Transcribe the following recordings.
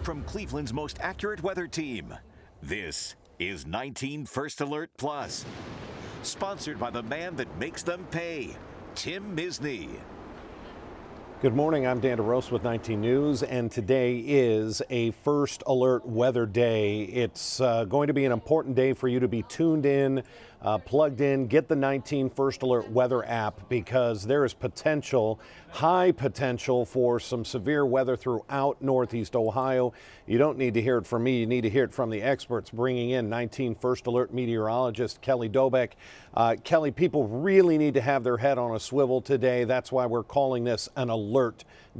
From Cleveland's most accurate weather team, this is 19 First Alert Plus. Sponsored by the man that makes them pay, Tim Misney. Good morning, I'm Dan DeRose with 19 News, and today is a First Alert weather day. It's going to be an important day for you to be tuned in, plugged in, get the 19 First Alert weather app, because there is potential, high potential for some severe weather throughout Northeast Ohio. You don't need to hear it from me, you need to hear it from the experts bringing in 19 First Alert meteorologist Kelly Dobeck. Kelly, people really need to have their head on a swivel today. That's why we're calling this an alert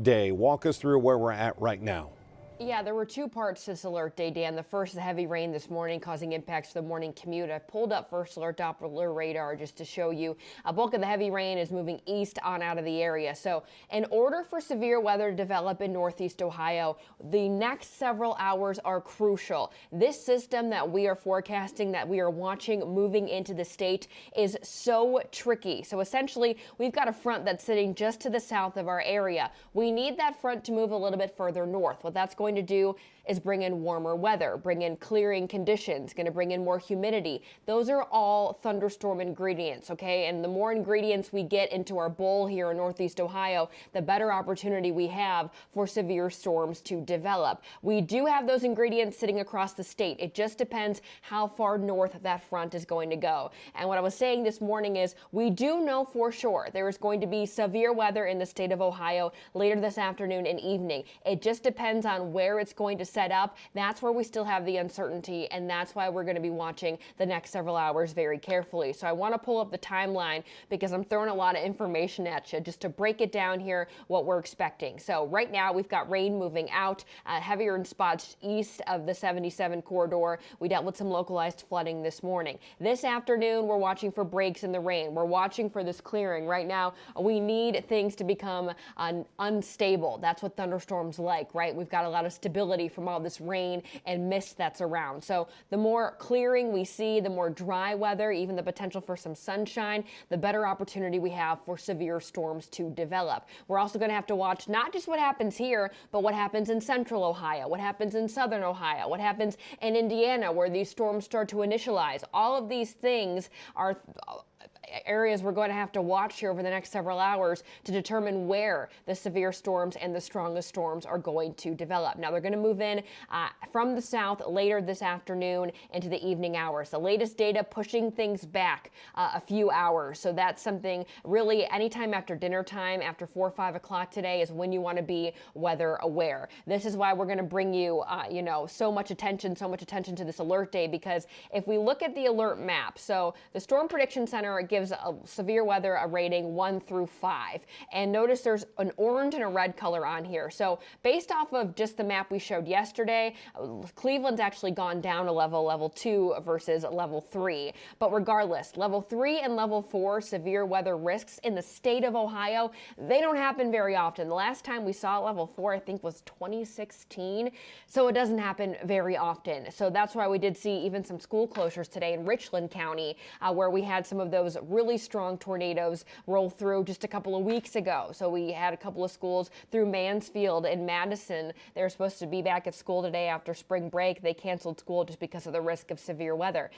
day. Walk us through where we're at right now. Yeah, there were two parts to this alert day, Dan. The first, the heavy rain this morning causing impacts to the morning commute. I pulled up First Alert Doppler radar just to show you a bulk of the heavy rain is moving east on out of the area. So in order for severe weather to develop in Northeast Ohio, the next several hours are crucial. This system that we are forecasting, that we are watching moving into the state, is so tricky. So essentially, we've got a front that's sitting just to the south of our area. We need that front to move a little bit further north. What that's going to do is bring in warmer weather, bring in clearing conditions, going to bring in more humidity. Those are all thunderstorm ingredients, okay? And the more ingredients we get into our bowl here in Northeast Ohio, the better opportunity we have for severe storms to develop. We do have those ingredients sitting across the state. It just depends how far north that front is going to go. And what I was saying this morning is we do know for sure there is going to be severe weather in the state of Ohio later this afternoon and evening. It just depends on where it's going to set up. That's where we still have the uncertainty, and that's why we're going to be watching the next several hours very carefully. So I want to pull up the timeline because I'm throwing a lot of information at you just to break it down here what we're expecting. So right now we've got rain moving out, heavier in spots east of the 77 corridor. We dealt with some localized flooding this morning. This afternoon we're watching for breaks in the rain. We're watching for this clearing. Right now we need things to become unstable. That's what thunderstorms like, right? We've got a lot of stability from all this rain and mist that's around. So the more clearing we see, the more dry weather, even the potential for some sunshine, the better opportunity we have for severe storms to develop. We're also going to have to watch not just what happens here, but what happens in central Ohio, what happens in southern Ohio, what happens in Indiana where these storms start to initialize. All of these things are areas we're going to have to watch here over the next several hours to determine where the severe storms and the strongest storms are going to develop. Now, they're going to move in from the south later this afternoon into the evening hours. The latest data pushing things back a few hours. So that's something really anytime after dinner time, after 4 or 5 o'clock today is when you want to be weather aware. This is why we're going to bring you, so much attention to this alert day, because if we look at the alert map, so the Storm Prediction Center gives severe weather a rating 1 through 5. And notice there's an orange and a red color on here. So based off of just the map we showed yesterday, Cleveland's actually gone down a level 2 versus level 3. But regardless, level 3 and level 4 severe weather risks in the state of Ohio, they don't happen very often. The last time we saw level 4, I think, was 2016. So it doesn't happen very often. So that's why we did see even some school closures today in Richland County, where we had some of those really strong tornadoes roll through just a couple of weeks ago. So we had a couple of schools through Mansfield and Madison. They were supposed to be back at school today after spring break. They canceled school just because of the risk of severe weather.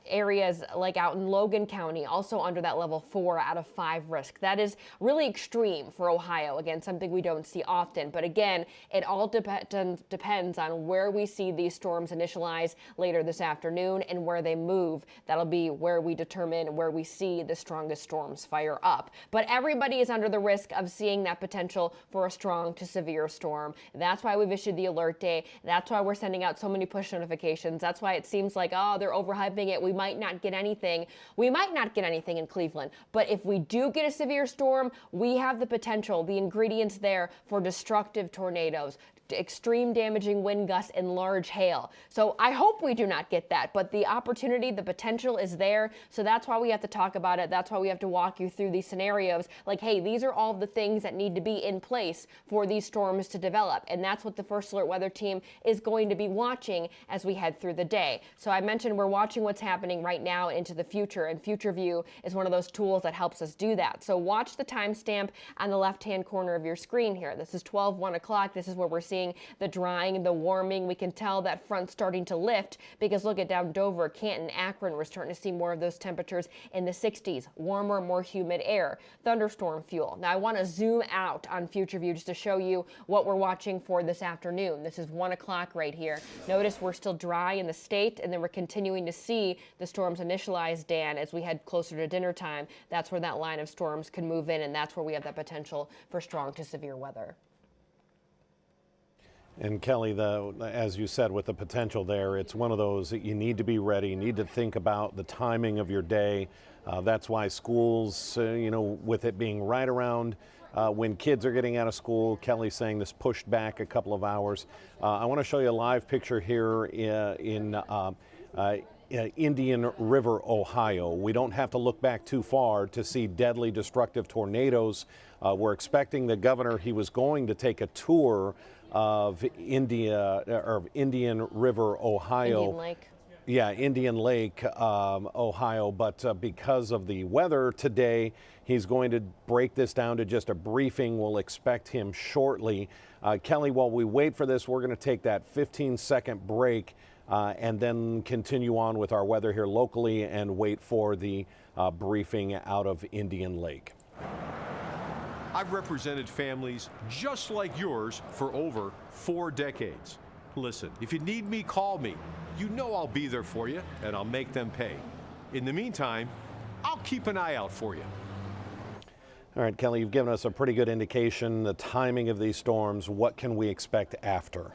Areas like out in Logan County, also under that level 4 out of 5 risk. That is really extreme for Ohio. Again, something we don't see often. But again, it all depends on where we see these storms initialize later this afternoon and where they move. That'll be where we determine where we see the strongest storms fire up. But everybody is under the risk of seeing that potential for a strong to severe storm. That's why we've issued the alert day. That's why we're sending out so many push notifications. That's why it seems like, oh, they're overhyping it. We might not get anything. We might not get anything in Cleveland. But if we do get a severe storm, we have the potential, the ingredients there for destructive tornadoes, extreme damaging wind gusts, and large hail. So I hope we do not get that, but the opportunity, the potential is there. So that's why we have to talk about it. That's why we have to walk you through these scenarios. Like, hey, these are all the things that need to be in place for these storms to develop. And that's what the First Alert Weather Team is going to be watching as we head through the day. So I mentioned we're watching what's happening right now into the future, and Future View is one of those tools that helps us do that. So watch the timestamp on the left-hand corner of your screen here. This is 12:01 o'clock. This is where we're seeing seeing the drying, the warming. We can tell that front starting to lift because look at down Dover, Canton, Akron. We're starting to see more of those temperatures in the 60s, warmer, more humid air, thunderstorm fuel. Now I want to zoom out on future view just to show you what we're watching for this afternoon. This is 1 o'clock right here. Notice we're still dry in the state, and then we're continuing to see the storms initialize, Dan, as we head closer to dinner time. That's where that line of storms can move in, and that's where we have that potential for strong to severe weather. And Kelly, as you said, with the potential there, it's one of those that you need to be ready, you need to think about the timing of your day. That's why schools, with it being right around when kids are getting out of school, Kelly's saying this pushed back a couple of hours. I want to show you a live picture here in Indian River, Ohio. We don't have to look back too far to see deadly destructive tornadoes. We're expecting the governor, he was going to take a tour of Indian River, Ohio. Indian Lake. Yeah, Indian Lake, Ohio, but because of the weather today, he's going to break this down to just a briefing. We'll expect him shortly. Kelly, while we wait for this, we're going to take that 15-second break and then continue on with our weather here locally and wait for the briefing out of Indian Lake. I've represented families just like yours for over 4 decades. Listen, if you need me, call me. You know I'll be there for you, and I'll make them pay. In the meantime, I'll keep an eye out for you. All right, Kelly, you've given us a pretty good indication, the timing of these storms. What can we expect after?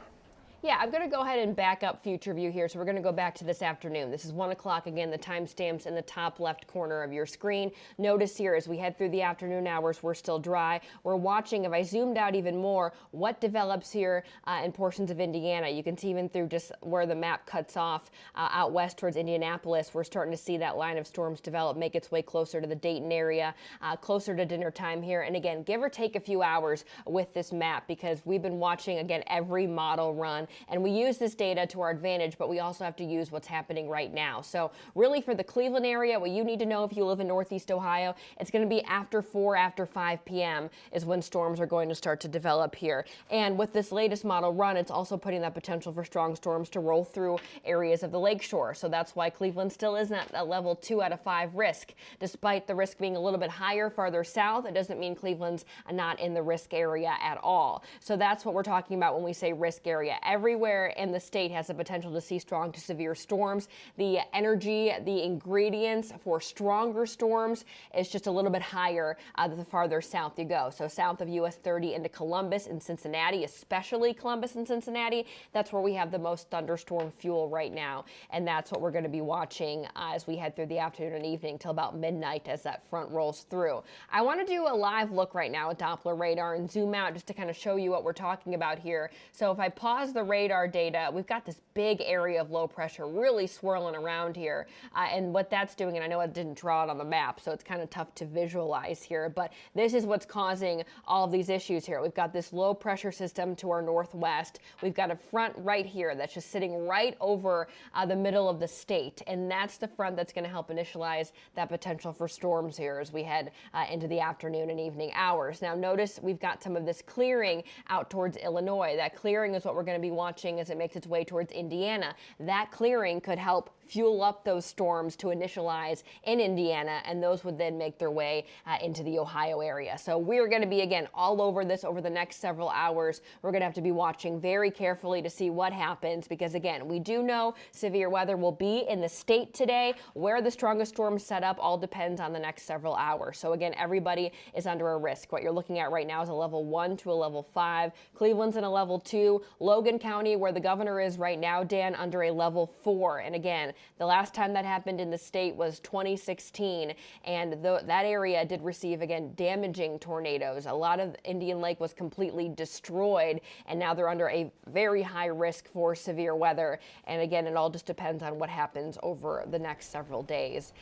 Yeah, I'm going to go ahead and back up future view here. So we're going to go back to this afternoon. This is 1 o'clock. Again, the timestamps in the top left corner of your screen. Notice here as we head through the afternoon hours, we're still dry. We're watching, if I zoomed out even more, what develops here in portions of Indiana. You can see even through just where the map cuts off out west towards Indianapolis, we're starting to see that line of storms develop, make its way closer to the Dayton area, closer to dinner time here. And again, give or take a few hours with this map because we've been watching, again, every model run. And we use this data to our advantage, but we also have to use what's happening right now. So really for the Cleveland area, what you need to know if you live in Northeast Ohio, it's going to be after 5 p.m. is when storms are going to start to develop here. And with this latest model run, it's also putting that potential for strong storms to roll through areas of the lakeshore. So that's why Cleveland still isn't at a level 2 out of 5 risk. Despite the risk being a little bit higher farther south, it doesn't mean Cleveland's not in the risk area at all. So that's what we're talking about when we say risk area. Everywhere in the state has the potential to see strong to severe storms. The energy, the ingredients for stronger storms is just a little bit higher the farther south you go. So south of US 30 into Columbus and Cincinnati, especially Columbus and Cincinnati, that's where we have the most thunderstorm fuel right now. And that's what we're going to be watching as we head through the afternoon and evening till about midnight as that front rolls through. I want to do a live look right now at Doppler radar and zoom out just to kind of show you what we're talking about here. So if I pause the radar data, we've got this big area of low pressure really swirling around here. And what that's doing, and I know I didn't draw it on the map, so it's kind of tough to visualize here, but this is what's causing all of these issues here. We've got this low pressure system to our northwest. We've got a front right here that's just sitting right over the middle of the state. And that's the front that's going to help initialize that potential for storms here as we head into the afternoon and evening hours. Now notice we've got some of this clearing out towards Illinois. That clearing is what we're going to be watching as it makes its way towards Indiana. That clearing could help fuel up those storms to initialize in Indiana, and those would then make their way into the Ohio area. So we're going to be, again, all over this over the next several hours. We're going to have to be watching very carefully to see what happens because, again, we do know severe weather will be in the state today. Where the strongest storms set up all depends on the next several hours. So, again, everybody is under a risk. What you're looking at right now is a level 1 to a level 5. Cleveland's in a level 2. Logan County, where the governor is right now, Dan, under a level 4. And again, the last time that happened in the state was 2016, and that area did receive, again, damaging tornadoes. A lot of Indian Lake was completely destroyed, and now they're under a very high risk for severe weather. And again, it all just depends on what happens over the next several days,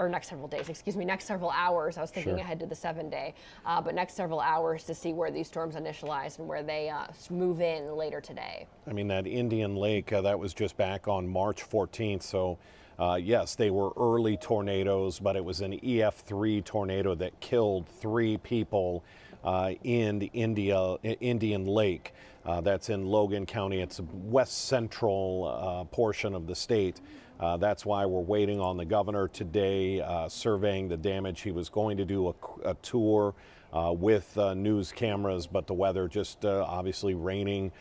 next several hours. I was thinking ahead to the 7-day, but next several hours to see where these storms initialize and where they move in later today. I mean, that Indian Lake, that was just back on March 14th. So, yes, they were early tornadoes, but it was an EF3 tornado that killed 3 people. in Indian Lake. That's in Logan County. It's a west central portion of the state. That's why we're waiting on the governor today, surveying the damage. He was going to do a tour with news cameras, but the weather just obviously raining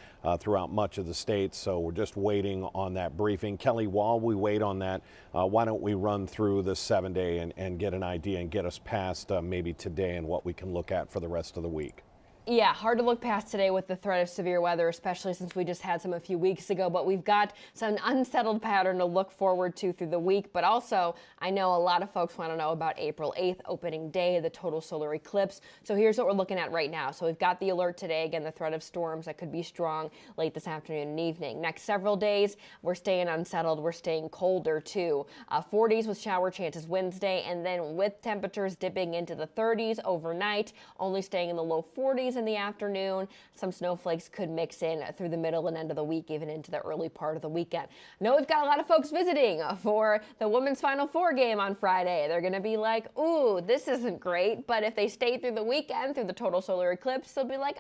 throughout much of the state. So we're just waiting on that briefing. Kelly, while we wait on that, why don't we run through the 7-day and get an idea and get us past maybe today and what we can look at for the rest of the week? Yeah, hard to look past today with the threat of severe weather, especially since we just had some a few weeks ago. But we've got some unsettled pattern to look forward to through the week. But also, I know a lot of folks want to know about April 8th, opening day, the total solar eclipse. So here's what we're looking at right now. So we've got the alert today. Again, the threat of storms that could be strong late this afternoon and evening. Next several days, we're staying unsettled. We're staying colder, too. 40s with shower chances Wednesday, and then with temperatures dipping into the 30s overnight, only staying in the low 40s in the afternoon. Some snowflakes could mix in through the middle and end of the week, even into the early part of the weekend. I know we've got a lot of folks visiting for the Women's Final Four game on Friday. They're going to be like, ooh, this isn't great. But if they stay through the weekend, through the total solar eclipse, they'll be like,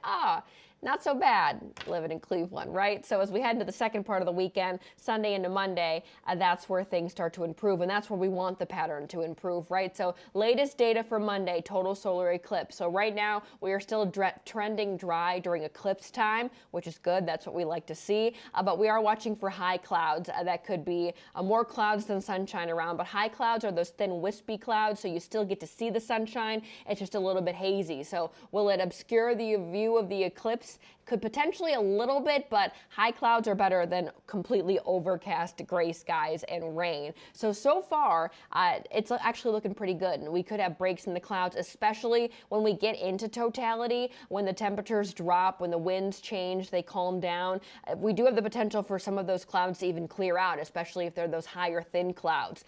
not so bad living in Cleveland, right? So as we head into the second part of the weekend, Sunday into Monday, that's where things start to improve, and that's where we want the pattern to improve, right? So latest data for Monday, total solar eclipse. So right now, we are still trending dry during eclipse time, which is good. That's what we like to see. But we are watching for high clouds. That could be more clouds than sunshine around, but high clouds are those thin, wispy clouds, so you still get to see the sunshine. It's just a little bit hazy. So will it obscure the view of the eclipse? Could potentially a little bit, but high clouds are better than completely overcast gray skies and rain. So far, it's actually looking pretty good, and we could have breaks in the clouds, especially when we get into totality, when the temperatures drop, when the winds change, they calm down. We do have the potential for some of those clouds to even clear out, especially if they're those higher thin clouds.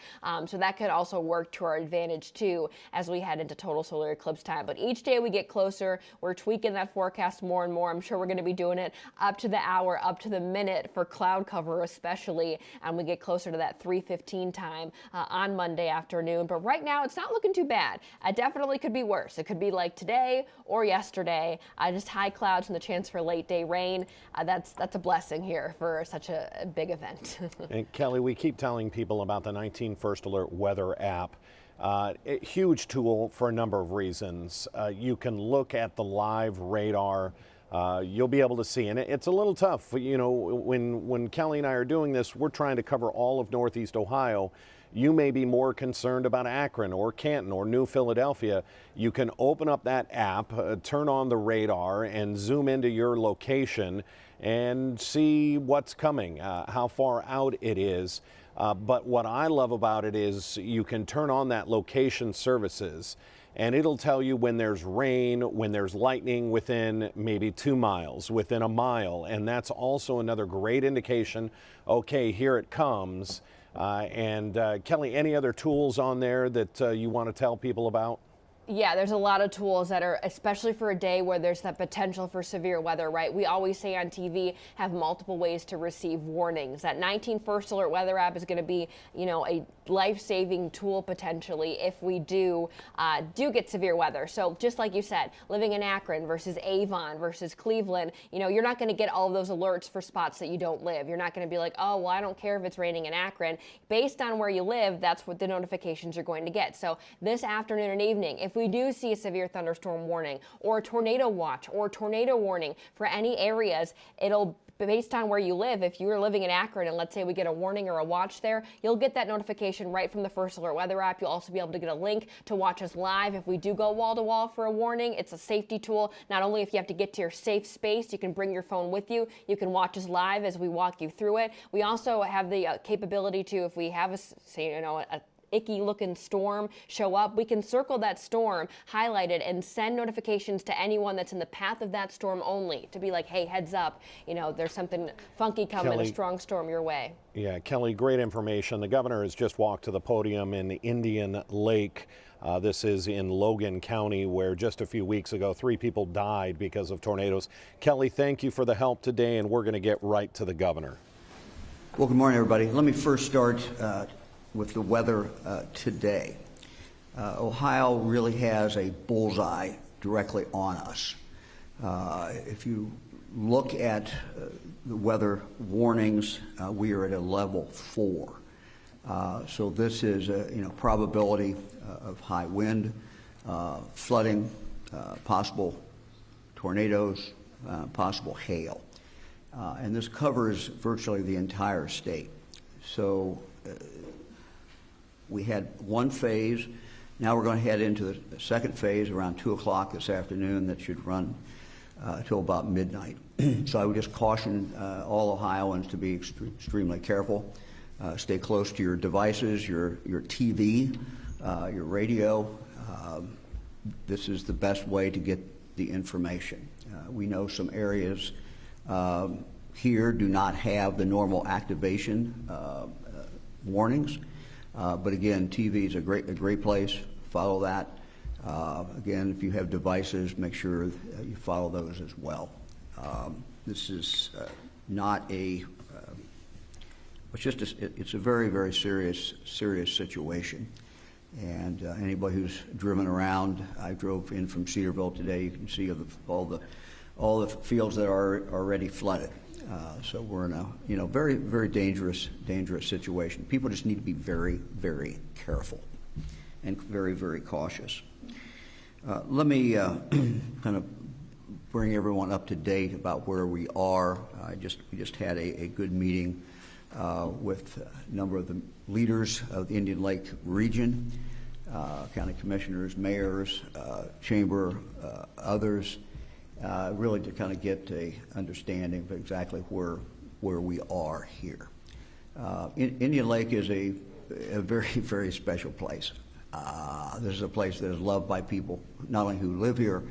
So that could also work to our advantage too as we head into total solar eclipse time. But each day we get closer, we're tweaking that forecast more and more. I'm sure we're going to be doing it up to the hour, up to the minute for cloud cover especially, and we get closer to that 3:15 time on Monday afternoon. But right now, it's not looking too bad. It definitely could be worse. It could be like today or yesterday, just high clouds and the chance for late day rain. That's a blessing here for such a big event. And Kelly, we keep telling people about the 19 First Alert weather app. A huge tool for a number of reasons. You can look at the live radar. You'll be able to see, and it's a little tough. You know, when Kelly and I are doing this, we're trying to cover all of Northeast Ohio. You may be more concerned about Akron or Canton or New Philadelphia. You can open up that app, turn on the radar, and zoom into your location and see what's coming, how far out it is. But what I love about it is you can turn on that location services, and it'll tell you when there's rain, when there's lightning within maybe 2 miles, within a mile. And that's also another great indication, okay, here it comes. Kelly, any other tools on there that you want to tell people about? Yeah, there's a lot of tools that are, especially for a day where there's that potential for severe weather, right? We always say on TV, have multiple ways to receive warnings. That 19 First Alert weather app is going to be, you know, a life-saving tool potentially if we do get severe weather. So just like you said, living in Akron versus Avon versus Cleveland, you know, you're not going to get all of those alerts for spots that you don't live. You're not going to be like, oh, well, I don't care if it's raining in Akron. Based on where you live, that's what the notifications you're going to get. So this afternoon and evening, if we do see a severe thunderstorm warning or a tornado watch or tornado warning for any areas, it'll based on where you live. If you're living in Akron and let's say we get a warning or a watch there, you'll get that notification right from the First Alert weather app. You'll also be able to get a link to watch us live if we do go wall to wall for a warning. It's a safety tool. Not only if you have to get to your safe space, you can bring your phone with you. You can watch us live as we walk you through it. We also have the capability to, if we have a icky looking storm show up, we can circle that storm, highlight it, and send notifications to anyone that's in the path of that storm only to be like, hey, heads up, you know, there's something funky coming, Kelly, a strong storm your way. Yeah, Kelly, great information. The governor has just walked to the podium in Indian Lake. This is in Logan County, where just a few weeks ago, 3 people died because of tornadoes. Kelly, thank you for the help today, and we're going to get right to the governor. Well, good morning, everybody. Let me first start with the weather today. Ohio really has a bullseye directly on us. If you look at the weather warnings, we are at a level 4. So this is a probability of high wind, flooding, possible tornadoes, possible hail. And this covers virtually the entire state. So we had one phase. Now we're going to head into the second phase around 2 o'clock this afternoon that should run till about midnight. So I would just caution all Ohioans to be extremely careful. Stay close to your devices, your TV, your radio. This is the best way to get the information. We know some areas here do not have the normal activation warnings, but again, TV is a great place. Follow that. Again, if you have devices, make sure you follow those as well. This is not a it's a very, very serious situation. And anybody who's driven around, I drove in from Cedarville today. You can see all the fields that are already flooded. So we're in a very, very dangerous situation. People just need to be very, very careful and very, very cautious. Let me kind of bring everyone up to date about where we are. We just had a good meeting with a number of the leaders of the Indian Lake region, county commissioners, mayors, chamber, others, really to kind of get a understanding of exactly where we are here. Indian Lake is a very, very special place. This is a place that is loved by people not only who live here,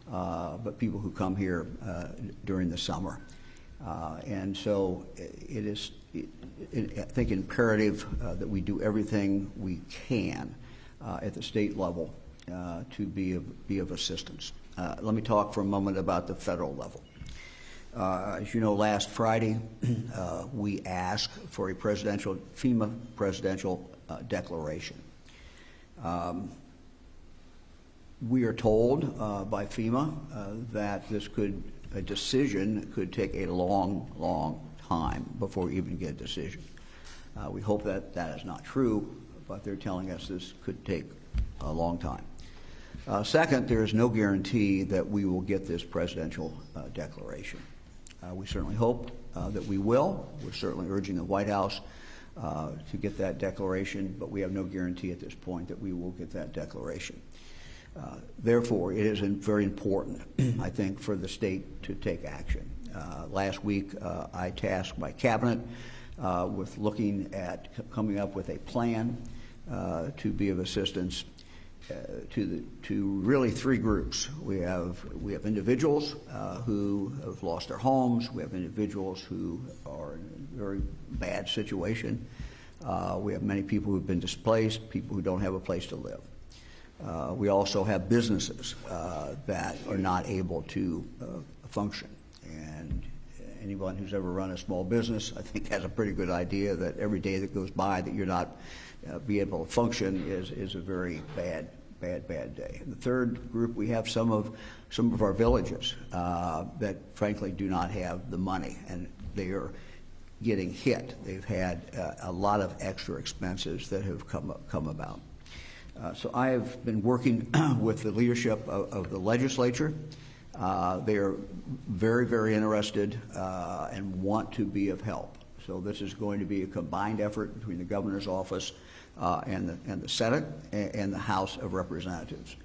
but people who come here during the summer. And so it is, I think, imperative that we do everything we can at the state level to be of assistance. Let me talk for a moment about the federal level. As you know, last Friday we asked for a FEMA presidential declaration. We are told by FEMA that a decision could take a long time before we even get a decision. We hope that is not true, but they're telling us this could take a long time. Second, there is no guarantee that we will get this presidential declaration. We certainly hope that we will. We're certainly urging the White House to get that declaration, but we have no guarantee at this point that we will get that declaration. Therefore, it is very important, I think, for the state to take action. Last week, I tasked my cabinet with looking at coming up with a plan to be of assistance to really 3 groups. We have individuals who have lost their homes. We have individuals who are in a very bad situation. We have many people who've been displaced, people who don't have a place to live. We also have businesses that are not able to function. And anyone who's ever run a small business, I think, has a pretty good idea that every day that goes by that you're not be able to function is a very bad day. And the third group, we have some of our villages that frankly do not have the money, and they are getting hit. They've had a lot of extra expenses that have come about. So I have been working with the leadership of the legislature. They are very, very interested and want to be of help. So this is going to be a combined effort between the governor's office and the Senate and the House of Representatives.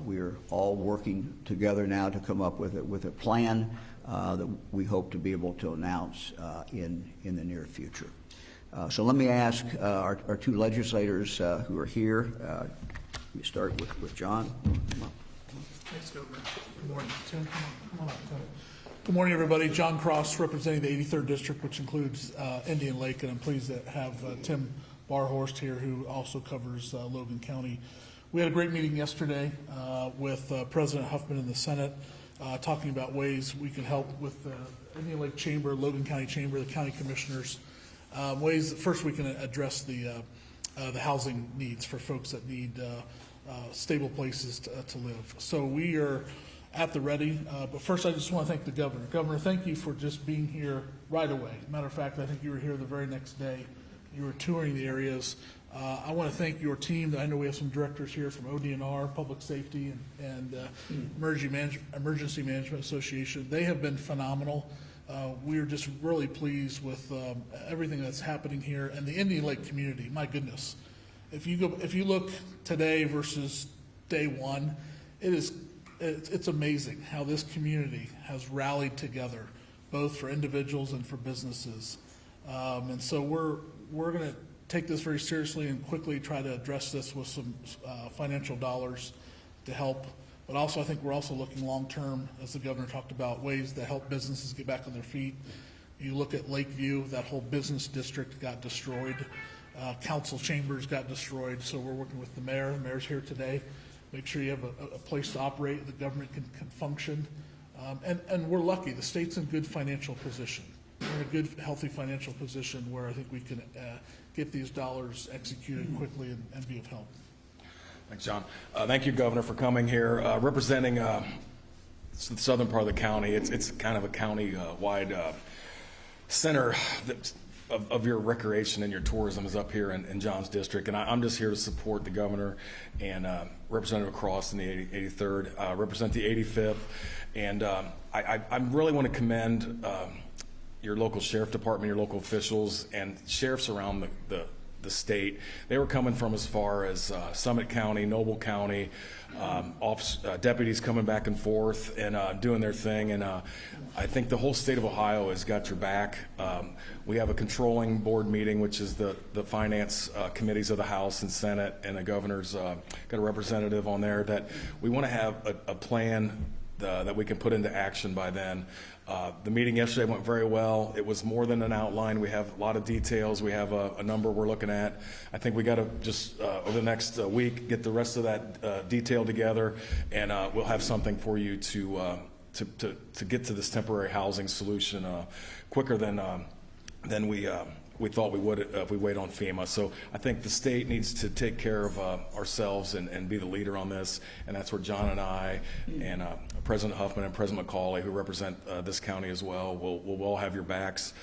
We're all working together now to come up with a plan that we hope to be able to announce in the near future. So let me ask our 2 legislators who are here. We start with John. Thanks, Governor. Good morning, Tim. Come on up, Tim. Good morning, everybody. John Cross, representing the 83rd District, which includes Indian Lake, and I'm pleased to have Tim Barhorst here, who also covers Logan County. We had a great meeting yesterday with President Huffman in the Senate, talking about ways we can help with the Indian Lake Chamber, Logan County Chamber, the county commissioners. Ways that first we can address the housing needs for folks that need stable places to live. So we are at the ready. But first, I just want to thank the governor. Governor, thank you for just being here right away. Matter of fact, I think you were here the very next day. You were touring the areas. I want to thank your team. I know we have some directors here from ODNR, Public Safety, and Emergency Management Association. They have been phenomenal. We are just really pleased with everything that's happening here, and the Indian Lake community. My goodness, if you look today versus day one, it's amazing how this community has rallied together, both for individuals and for businesses. And so we're going to take this very seriously and quickly try to address this with some financial dollars to help. But also, I think we're also looking long-term, as the governor talked about, ways to help businesses get back on their feet. You look at Lakeview, that whole business district got destroyed. Council chambers got destroyed. So we're working with the mayor. The mayor's here today. Make sure you have a place to operate, the government can function. And we're lucky. The state's in good financial position. We're in a good, healthy financial position where I think we can get these dollars executed quickly and be of help. Thanks, John. Thank you, Governor, for coming here. Representing the southern part of the county, it's kind of a county-wide center of your recreation and your tourism is up here in John's district. And I'm just here to support the governor and Representative Cross in the 83rd, represent the 85th. And I really want to commend your local sheriff department, your local officials, and sheriffs around the state. They were coming from as far as Summit County, Noble County, deputies coming back and forth and doing their thing. And I think the whole state of Ohio has got your back. We have a controlling board meeting, which is the finance committees of the House and Senate, and the governor's got a representative on there, that we want to have a plan that we can put into action by then. The meeting yesterday went very well. It was more than an outline. We have a lot of details. We have a number we're looking at. I think we got to just over the next week get the rest of that detail together, and we'll have something for you to get to this temporary housing solution quicker than we thought we would if we wait on FEMA. So I think the state needs to take care of ourselves and be the leader on this, and that's where John and I and President Huffman and President McCauley, who represent this county as well, will all have your backs.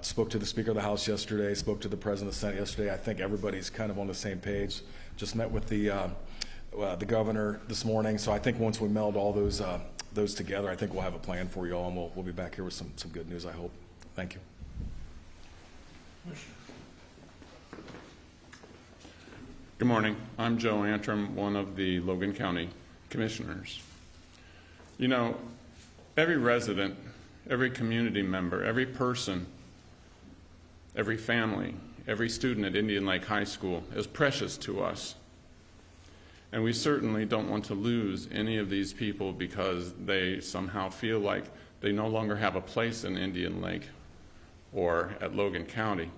Spoke to the Speaker of the House yesterday, spoke to the President of the Senate yesterday. I think everybody's kind of on the same page. Just met with the governor this morning, so I think once we meld all those together, I think we'll have a plan for you all, and we'll be back here with some good news, I hope. Thank you. Good morning. I'm Joe Antrim, one of the Logan County Commissioners. You know, every resident, every community member, every person, every family, every student at Indian Lake High School is precious to us. And we certainly don't want to lose any of these people because they somehow feel like they no longer have a place in Indian Lake or at Logan County.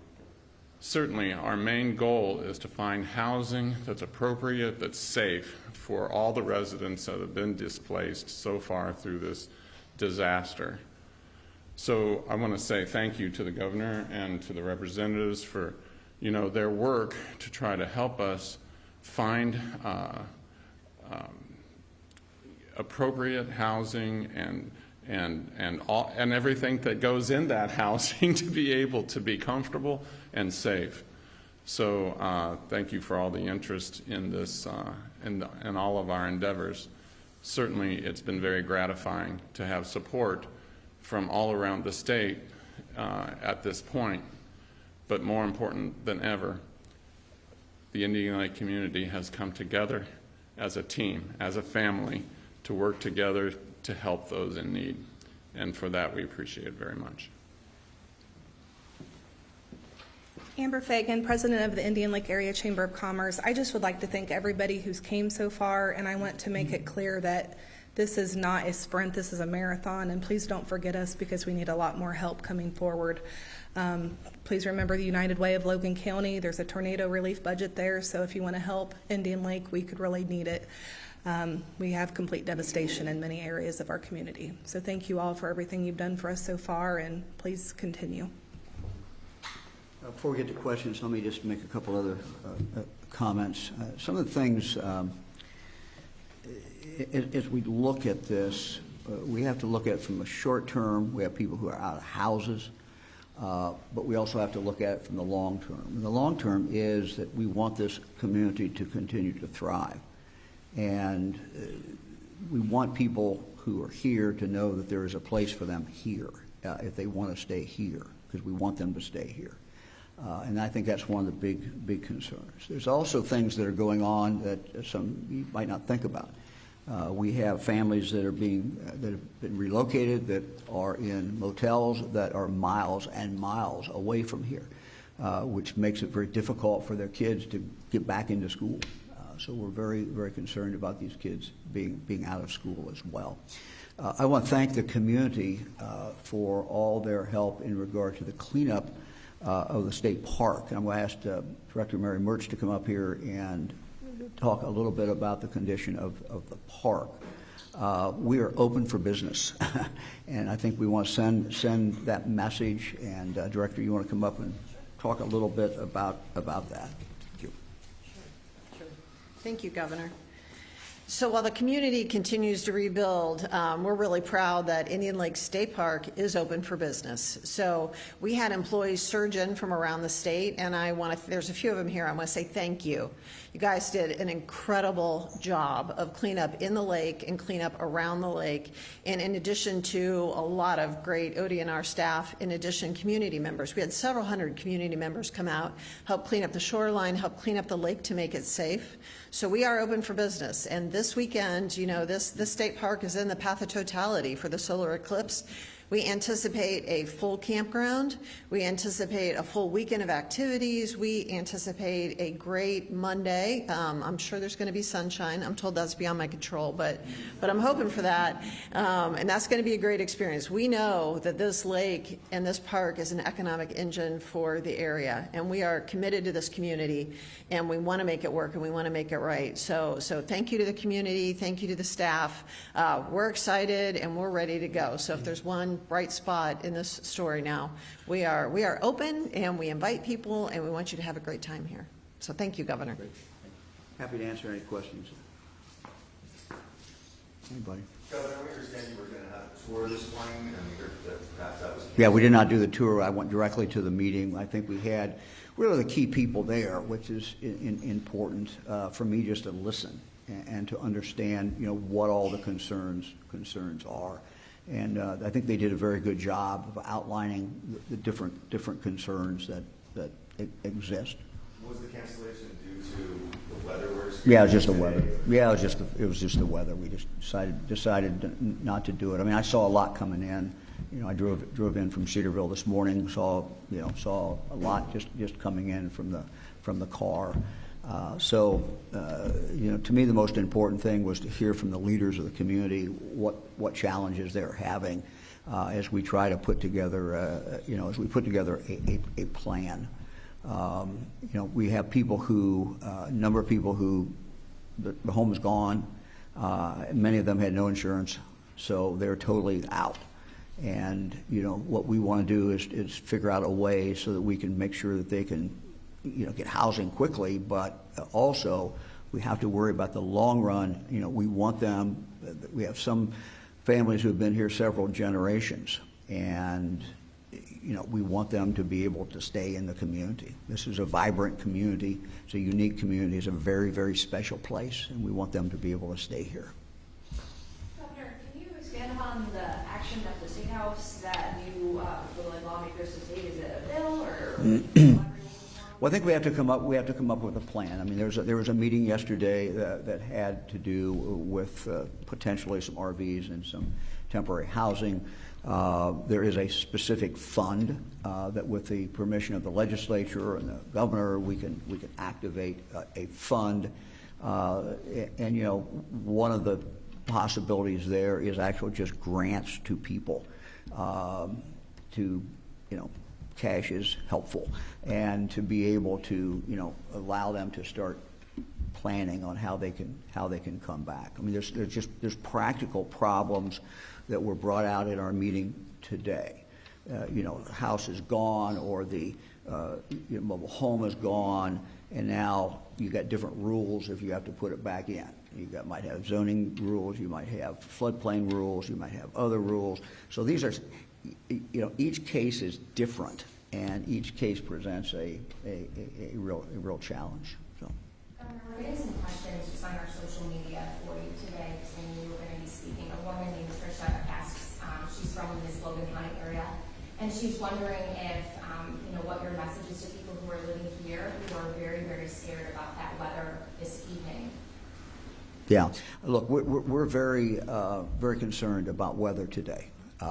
Certainly, our main goal is to find housing that's appropriate, that's safe for all the residents that have been displaced so far through this disaster. So I want to say thank you to the governor and to the representatives for, you know, their work to try to help us find appropriate housing and everything that goes in that housing to be able to be comfortable and safe. So thank you for all the interest in this in all of our endeavors. Certainly it's been very gratifying to have support from all around the state at this point, but more important than ever, the Indian Lake community has come together as a team, as a family, to work together to help those in need. And for that, we appreciate it very much. Amber Fagan, President of the Indian Lake Area Chamber of Commerce. I just would like to thank everybody who's came so far, and I want to make it clear that this is not a sprint, this is a marathon, and please don't forget us because we need a lot more help coming forward. Please remember the United Way of Logan County. There's a tornado relief budget there, so if you want to help Indian Lake, we could really need it. We have complete devastation in many areas of our community. So thank you all for everything you've done for us so far, and please continue. Before we get to questions, let me just make a couple other comments. Some of the things as we look at this, we have to look at it from a short term. We have people who are out of houses, but we also have to look at it from the long term. And the long term is that we want this community to continue to thrive. And we want people who are here to know that there is a place for them here if they want to stay here, because we want them to stay here. And I think that's one of the big concerns. There's also things that are going on that some you might not think about. We have families that have been relocated that are in motels that are miles and miles away from here, which makes it very difficult for their kids to get back into school. So we're very, very concerned about these kids being out of school as well. I want to thank the community for all their help in regard to the cleanup of the state park. And I'm going to ask Director Mary Mertz to come up here and talk a little bit about the condition of the park. We are open for business, and I think we want to send that message. And Director, you want to come up and talk a little bit about that? Thank you. Sure. Thank you, Governor. So while the community continues to rebuild, we're really proud that Indian Lake State Park is open for business. So we had employees surge in from around the state, and there's a few of them here. I want to say thank you. You guys did an incredible job of cleanup in the lake and cleanup around the lake. And in addition to a lot of great ODNR staff, in addition, community members. We had several hundred community members come out, help clean up the shoreline, help clean up the lake to make it safe. So we are open for business. And this weekend, you know, this state park is in the path of totality for the solar eclipse. We anticipate a full campground. We anticipate a full weekend of activities. We anticipate a great Monday. I'm sure there's going to be sunshine. I'm told that's beyond my control, but I'm hoping for that. And that's going to be a great experience. We know that this lake and this park is an economic engine for the area, and we are committed to this community, and we want to make it work, and we want to make it right. So thank you to the community. Thank you to the staff. We're excited, and we're ready to go. So if there's one bright spot in this story now, we are open, and we invite people, and we want you to have a great time here. So thank you, Governor. Great. Happy to answer any questions. Anybody? Governor, we understand you were going to have a tour this morning, and we heard that perhaps that was canceled. Yeah, we did not do the tour. I went directly to the meeting. I think we had really the key people there, which is important for me just to listen and to understand, you know, what all the concerns are. And I think they did a very good job of outlining the different concerns that exist. Was the cancellation due to the weather? Yeah, it was just the weather. Yeah, it was just the weather. We just decided not to do it. I mean, I saw a lot coming in. You know, I drove in from Cedarville this morning. Saw a lot just coming in from the car. You know, to me, the most important thing was to hear from the leaders of the community what challenges they're having as we try to put together, a plan. You know, we have a number of people who the home is gone. Many of them had no insurance, so they're totally out. And you know, what we want to do is figure out a way so that we can make sure that they can, you know, get housing quickly, but also we have to worry about the long run. You know, we want them. We have some families who have been here several generations, and you know, we want them to be able to stay in the community. This is a vibrant community. It's a unique community. It's a very, very special place, and we want them to be able to stay here. Governor, can you expand upon the action at the State House that you would like lawmakers to take? Is it a bill or? Well, I think we have to come up with a plan. I mean, there was a meeting yesterday that had to do with potentially some RVs and some temporary housing. There is a specific fund that, with the permission of the legislature and the governor, we can activate a fund. And you know, one of the possibilities there is actually just grants to people to, you know, cash is helpful, and to be able to, you know, allow them to start planning on how they can come back. I mean, there's practical problems that were brought out in our meeting today. You know, the house is gone, or the mobile home is gone, and now you got different rules if you have to put it back in. might have zoning rules, you might have floodplain rules, you might have other rules. So these are, each case is different, and each case presents a real challenge. So. We're getting some questions just on our social media for you today, because I knew you were going to be speaking. A woman named Trisha asks, she's from this Logan County area, and she's wondering if, what your message is to people who are living here who are very, very scared about that weather this evening. Yeah, look, we're very, very concerned about weather today. We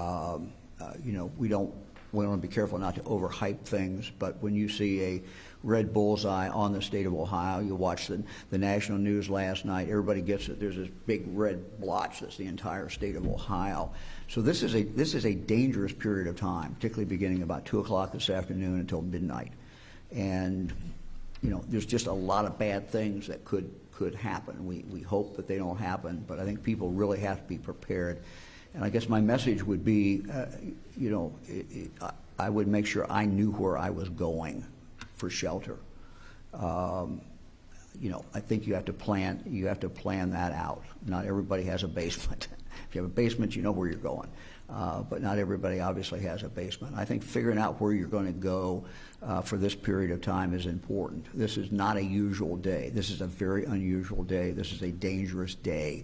want to be careful not to overhype things, but when you see a red bullseye on the state of Ohio, you watch the national news last night, everybody gets it. There's this big red blotch that's the entire state of Ohio. So this is a dangerous period of time, particularly beginning about 2 o'clock this afternoon until midnight. And there's just a lot of bad things that could happen. We hope that they don't happen, but I think people really have to be prepared. And I guess my message would be, I would make sure I knew where I was going for shelter. I think you have to plan that out. Not everybody has a basement. If you have a basement, you know where you're going. But not everybody obviously has a basement. I think figuring out where you're going to go for this period of time is important. This is not a usual day. This is a very unusual day. This is a dangerous day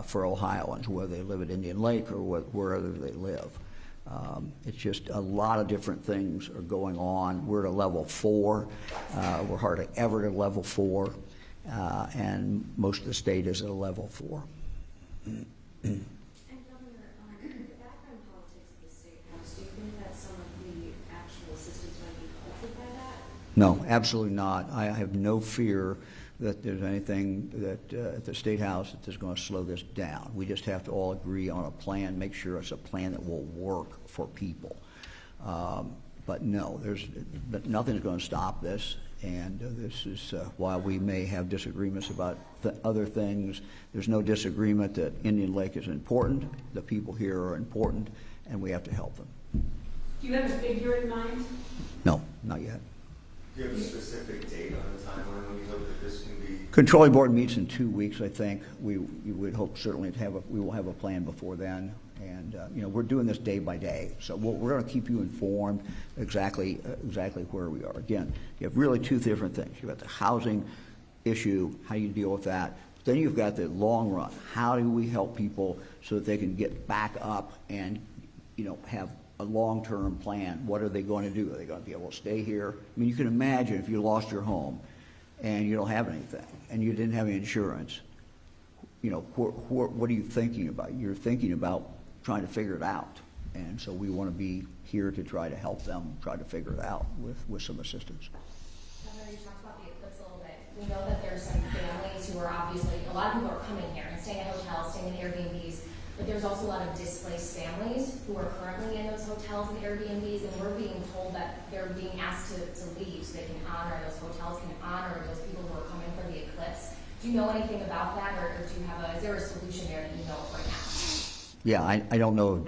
for Ohioans, whether they live at Indian Lake or wherever they live. It's just a lot of different things are going on. We're at a level 4. We're hardly ever at a level 4, and most of the state is at a level 4. And Governor, the background politics of the state house, do you think that some of the actual assistance might be altered by that? No, absolutely not. I have no fear that there's anything that at the State House that is going to slow this down. We just have to all agree on a plan, make sure it's a plan that will work for people. But no, nothing's going to stop this. And this is why we may have disagreements about other things. There's no disagreement that Indian Lake is important, the people here are important, and we have to help them. Do you have a figure in mind? No, not yet. Do you have a specific date on the timeline when you hope that this can be? Controlling Board meets in 2 weeks, I think. We would hope certainly we will have a plan before then. And we're doing this day by day, so we're going to keep you informed exactly where we are. Again, you have really 2 different things. You've got the housing issue, how you deal with that. Then you've got the long run. How do we help people so that they can get back up and have a long-term plan? What are they going to do? Are they going to be able to stay here? I mean, you can imagine if you lost your home and you don't have anything and you didn't have any insurance. What are you thinking about? You're thinking about trying to figure it out. And so we want to be here to try to help them try to figure it out with some assistance. Governor, you talked about the eclipse a little bit. We know that there's some families who are obviously, a lot of people are coming here and staying at hotels, staying in Airbnbs, but there's also a lot of displaced families who are currently in those hotels and Airbnbs, and we're being told that they're being asked to leave so they can honor, those hotels can honor those people who are coming for the eclipse. Do you know anything about that, or do you have is there a solution there that you know of right now? Yeah, I don't know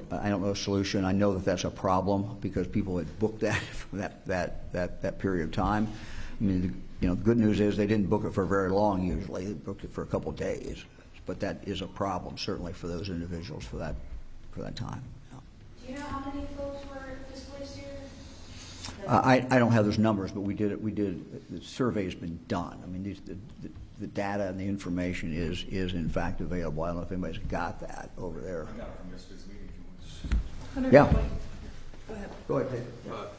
a solution. I know that that's a problem because people had booked that for that period of time. I mean, the good news is they didn't book it for very long usually. They booked it for a couple of days. But that is a problem, certainly for those individuals for that time. Yeah. Do you know how many folks were displaced here? I don't have those numbers, but we did it. The survey's been done. I mean, the data and the information is in fact available. I don't know if anybody's got that over there. I got it from yesterday's meeting. Yeah. Go ahead. Go ahead.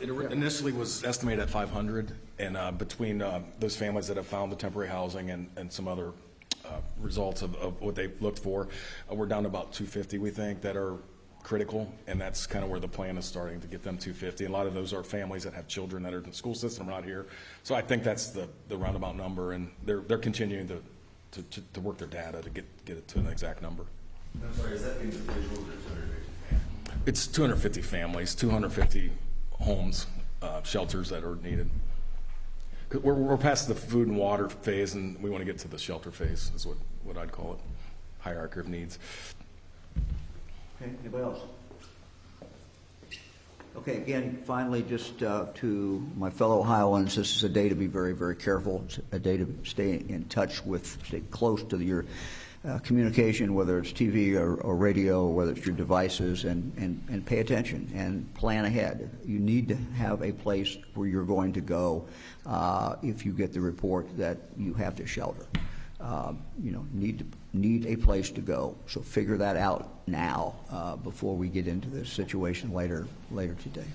It initially was estimated at 500, and between those families that have found the temporary housing and some other results of what they looked for, we're down to about 250, we think, that are critical, and that's kind of where the plan is starting to get them 250. And a lot of those are families that have children that are in the school system around here. So I think that's the roundabout number, and they're continuing to work their data to get it to an exact number. I'm sorry, is that individuals or 250 families? It's 250 families, 250 homes, shelters that are needed. We're past the food and water phase, and we want to get to the shelter phase, is what I'd call it, hierarchy of needs. Okay, anybody else? Okay, again, finally, just to my fellow Ohioans, this is a day to be very, very careful. It's a day to stay in touch with, stay close to your communication, whether it's TV or radio, or whether it's your devices, and pay attention and plan ahead. You need to have a place where you're going to go if you get the report that you have to shelter. Need a place to go. So figure that out now before we get into this situation later today.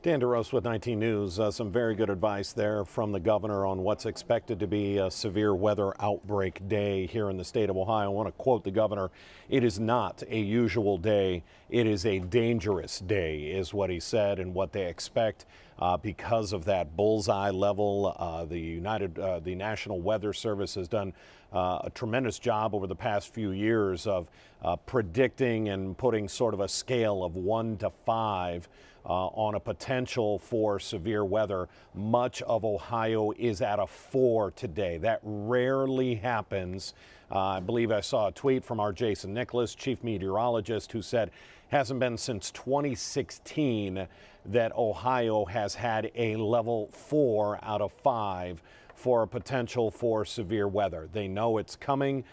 Dan DeRose with 19 News. Some very good advice there from the governor on what's expected to be a severe weather outbreak day here in the state of Ohio. I want to quote the governor. "It is not a usual day. It is a dangerous day," is what he said, and what they expect because of that bullseye level. The National Weather Service has done a tremendous job over the past few years of predicting and putting sort of a scale of 1 to 5 on a potential for severe weather. Much of Ohio is at a 4 today. That rarely happens. I believe I saw a tweet from our Jason Nicholas, chief meteorologist, who said hasn't been since 2016 that Ohio has had a level 4 out of 5 for a potential for severe weather. They know it's coming.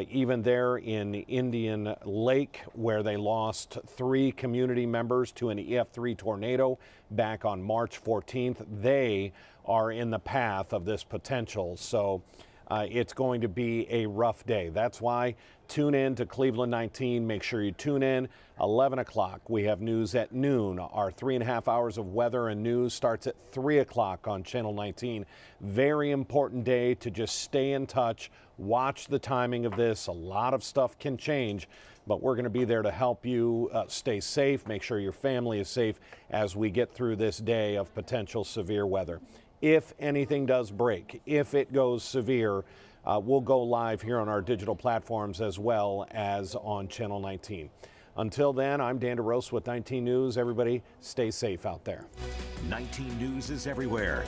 Even there in Indian Lake, where they lost 3 community members to an EF3 tornado back on March 14th, they are in the path of this potential. So it's going to be a rough day. That's why tune in to Cleveland 19. Make sure you tune in. 11 o'clock, we have news at noon. Our 3.5 hours of weather and news starts at 3 o'clock on Channel 19. Very important day to just stay in touch. Watch the timing of this. A lot of stuff can change, but we're going to be there to help you stay safe, make sure your family is safe as we get through this day of potential severe weather. If anything does break, if it goes severe, we'll go live here on our digital platforms as well as on Channel 19. Until then, I'm Dan DeRose with 19 News. Everybody stay safe out there. 19 News is everywhere.